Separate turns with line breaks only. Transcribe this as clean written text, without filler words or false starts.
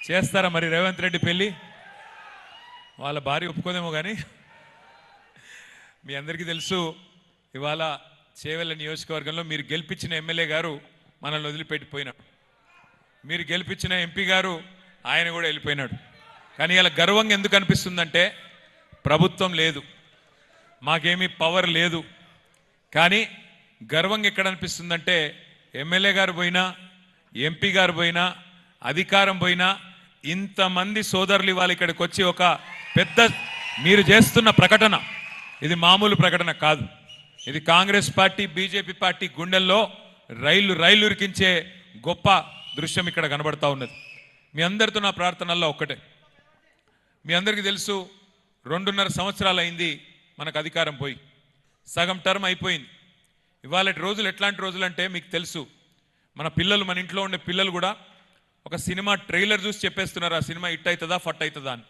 చేస్తారా మరి రేవంత్ రెడ్డి పెళ్ళి? వాళ్ళ భార్య ఒప్పుకోదేమో కానీ మీ అందరికీ తెలుసు ఇవాళ చేవెళ్ళ నియోజకవర్గంలో మీరు గెలిపించిన ఎమ్మెల్యే గారు మనల్ని వదిలిపెట్టిపోయినాడు. మీరు గెలిపించిన ఎంపీ గారు ఆయన కూడా వెళ్ళిపోయినాడు. కానీ ఇలా గర్వంగా ఎందుకు అనిపిస్తుందంటే ప్రభుత్వం లేదు, మాకేమీ పవర్ లేదు. కానీ గర్వంగా ఎక్కడ అనిపిస్తుందంటే ఎమ్మెల్యే గారు పోయినా, ఎంపీ గారు పోయినా, అధికారం పోయినా ఇంతమంది సోదరులు ఇవాళ ఇక్కడికి వచ్చి ఒక పెద్ద మీరు చేస్తున్న ప్రకటన, ఇది మామూలు ప్రకటన కాదు. ఇది కాంగ్రెస్ పార్టీ, బీజేపీ పార్టీ గుండెల్లో రైలు ఉరికించే గొప్ప దృశ్యం ఇక్కడ కనబడతా ఉన్నది. మీ అందరితో నా ప్రార్థనల్లో ఒక్కటే, మీ అందరికీ తెలుసు 2.5 సంవత్సరాలు అయింది మనకు అధికారం పోయి, సగం టర్మ్ అయిపోయింది. ఇవాళ రోజులు ఎట్లాంటి రోజులు అంటే మీకు తెలుసు, మన పిల్లలు, మన ఇంట్లో ఉండే పిల్లలు కూడా ఒక సినిమా ట్రైలర్ చూసి చెప్పేస్తున్నారు ఆ సినిమా హిట్ అవుతుందా ఫట్ అవుతుందా అని.